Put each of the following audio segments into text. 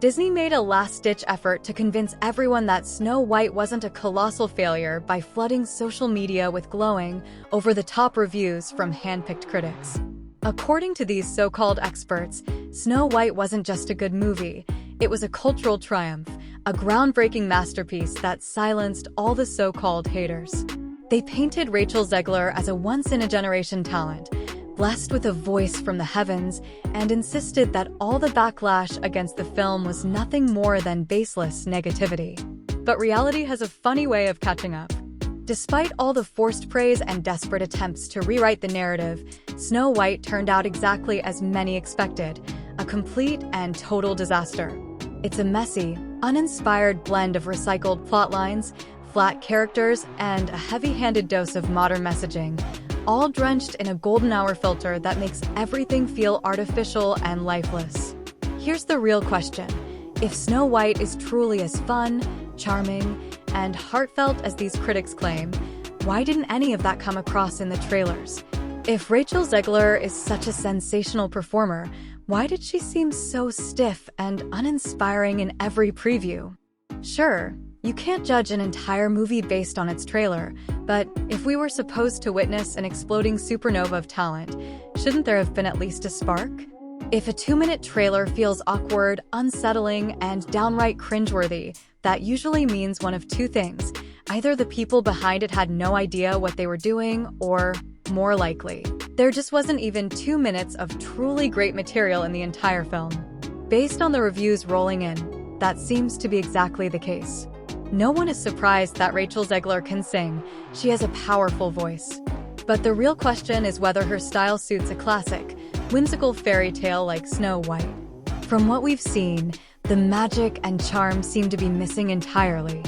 Disney made a last-ditch effort to convince everyone that Snow White wasn't a colossal failure by flooding social media with glowing, over-the-top reviews from handpicked critics. According to these so-called experts, Snow White wasn't just a good movie, it was a cultural triumph, a groundbreaking masterpiece that silenced all the so-called haters. They painted Rachel Zegler as a once-in-a-generation talent, blessed with a voice from the heavens, and insisted that all the backlash against the film was nothing more than baseless negativity. But reality has a funny way of catching up. Despite all the forced praise and desperate attempts to rewrite the narrative, Snow White turned out exactly as many expected, a complete and total disaster. It's a messy, uninspired blend of recycled plotlines, flat characters, and a heavy-handed dose of modern messaging, all drenched in a golden hour filter that makes everything feel artificial and lifeless. Here's the real question. If Snow White is truly as fun, charming, and heartfelt as these critics claim, why didn't any of that come across in the trailers? If Rachel Zegler is such a sensational performer, why did she seem so stiff and uninspiring in every preview? Sure, you can't judge an entire movie based on its trailer, but if we were supposed to witness an exploding supernova of talent, shouldn't there have been at least a spark? If a 2-minute trailer feels awkward, unsettling, and downright cringeworthy, that usually means one of two things. Either the people behind it had no idea what they were doing, or, more likely, there just wasn't even 2 minutes of truly great material in the entire film. Based on the reviews rolling in, that seems to be exactly the case. No one is surprised that Rachel Zegler can sing. She has a powerful voice. But the real question is whether her style suits a classic, whimsical fairy tale like Snow White. From what we've seen, the magic and charm seem to be missing entirely.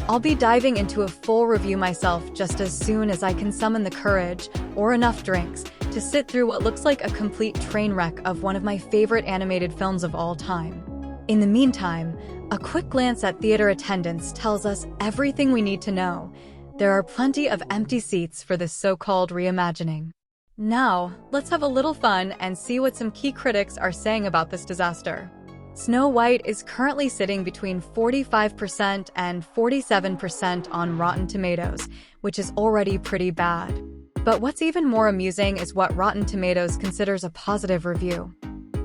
I'll be diving into a full review myself just as soon as I can summon the courage, or enough drinks, to sit through what looks like a complete train wreck of one of my favorite animated films of all time. In the meantime, a quick glance at theater attendance tells us everything we need to know. There are plenty of empty seats for this so-called reimagining. Now, let's have a little fun and see what some key critics are saying about this disaster. Snow White is currently sitting between 45% and 47% on Rotten Tomatoes, which is already pretty bad. But what's even more amusing is what Rotten Tomatoes considers a positive review.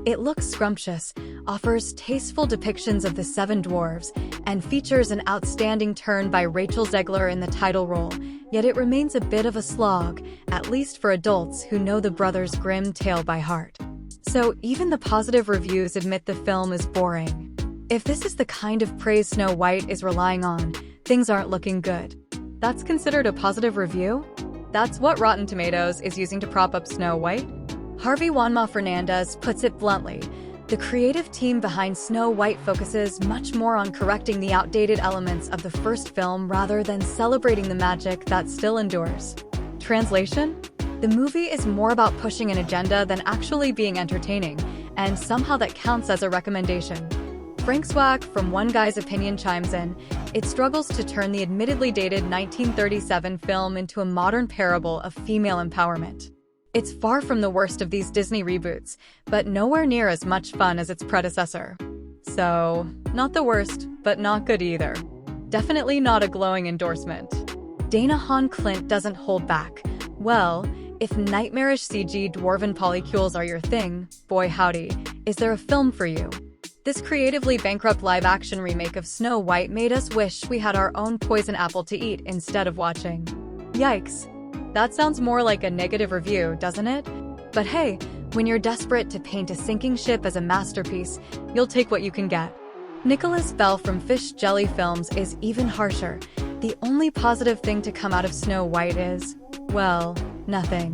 It looks scrumptious, offers tasteful depictions of the Seven Dwarfs, and features an outstanding turn by Rachel Zegler in the title role, yet it remains a bit of a slog, at least for adults who know the brothers' grim tale by heart. So even the positive reviews admit the film is boring. If this is the kind of praise Snow White is relying on, things aren't looking good. That's considered a positive review? That's what Rotten Tomatoes is using to prop up Snow White? Harvey Juanma Fernandez puts it bluntly. The creative team behind Snow White focuses much more on correcting the outdated elements of the first film rather than celebrating the magic that still endures. Translation? The movie is more about pushing an agenda than actually being entertaining, and somehow that counts as a recommendation. Frank Swack from One Guy's Opinion chimes in, it struggles to turn the admittedly dated 1937 film into a modern parable of female empowerment. It's far from the worst of these Disney reboots, but nowhere near as much fun as its predecessor. So, not the worst, but not good either. Definitely not a glowing endorsement. Dana Hahn Clint doesn't hold back. Well, if nightmarish CG dwarven polycules are your thing, boy howdy, is there a film for you? This creatively bankrupt live-action remake of Snow White made us wish we had our own poison apple to eat instead of watching. Yikes. That sounds more like a negative review, doesn't it? But hey, when you're desperate to paint a sinking ship as a masterpiece, you'll take what you can get. Nicholas Bell from Fish Jelly Films is even harsher. The only positive thing to come out of Snow White is, well, nothing.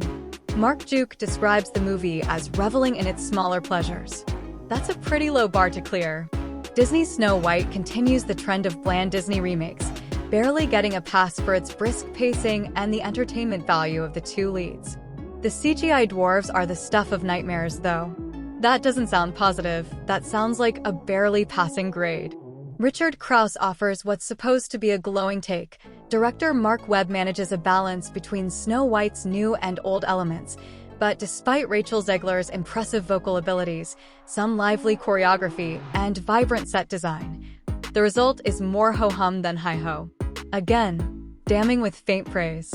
Mark Juke describes the movie as reveling in its smaller pleasures. That's a pretty low bar to clear. Disney's Snow White continues the trend of bland Disney remakes, barely getting a pass for its brisk pacing and the entertainment value of the two leads. The CGI dwarves are the stuff of nightmares, though. That doesn't sound positive, that sounds like a barely passing grade. Richard Krause offers what's supposed to be a glowing take. Director Mark Webb manages a balance between Snow White's new and old elements, But despite Rachel Zegler's impressive vocal abilities, some lively choreography, and vibrant set design, the result is more ho-hum than hi-ho. Again, damning with faint praise.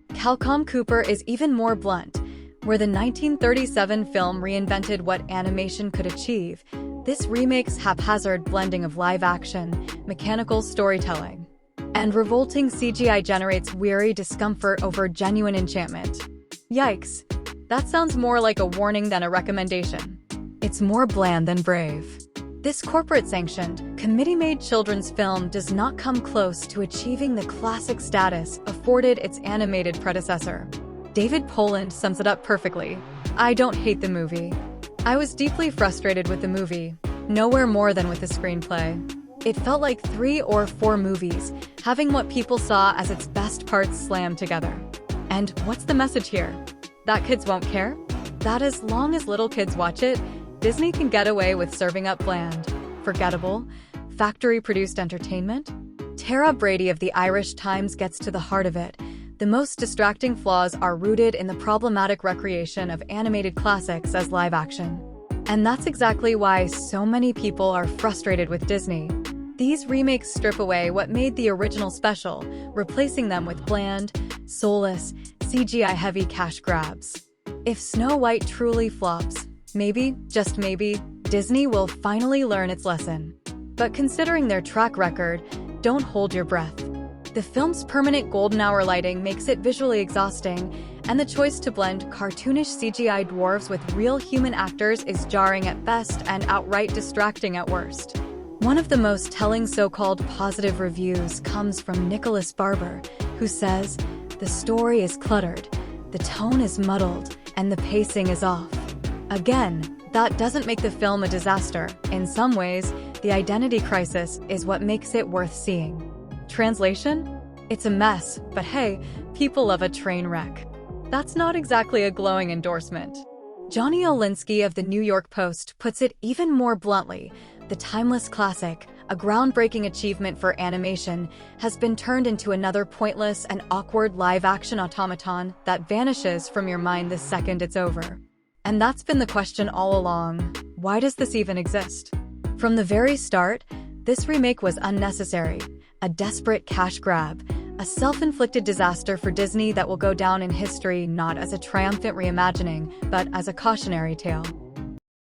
Calcom Cooper is even more blunt. Where the 1937 film reinvented what animation could achieve, this remake's haphazard blending of live action, mechanical storytelling, and revolting CGI generates weary discomfort over genuine enchantment. Yikes. That sounds more like a warning than a recommendation. It's more bland than brave. This corporate-sanctioned, committee-made children's film does not come close to achieving the classic status afforded its animated predecessor. David Poland sums it up perfectly. I don't hate the movie. I was deeply frustrated with the movie, nowhere more than with the screenplay. It felt like 3 or 4 movies, having what people saw as its best parts slammed together. And what's the message here? That kids won't care? That as long as little kids watch it, Disney can get away with serving up bland, forgettable, factory-produced entertainment? Tara Brady of the Irish Times gets to the heart of it. The most distracting flaws are rooted in the problematic recreation of animated classics as live action. And that's exactly why so many people are frustrated with Disney. These remakes strip away what made the original special, replacing them with bland, soulless, CGI-heavy cash grabs. If Snow White truly flops, maybe, just maybe, Disney will finally learn its lesson. But considering their track record, don't hold your breath. The film's permanent golden hour lighting makes it visually exhausting, and the choice to blend cartoonish CGI dwarves with real human actors is jarring at best and outright distracting at worst. One of the most telling so-called positive reviews comes from Nicholas Barber, who says, "The story is cluttered, the tone is muddled, and the pacing is off." Again, that doesn't make the film a disaster. In some ways, the identity crisis is what makes it worth seeing. Translation? It's a mess, but hey, people love a train wreck. That's not exactly a glowing endorsement. Johnny Olinsky of the New York Post puts it even more bluntly. The timeless classic, a groundbreaking achievement for animation, has been turned into another pointless and awkward live-action automaton that vanishes from your mind the second it's over. And that's been the question all along. Why does this even exist? From the very start, this remake was unnecessary, a desperate cash grab, a self-inflicted disaster for Disney that will go down in history not as a triumphant reimagining, but as a cautionary tale.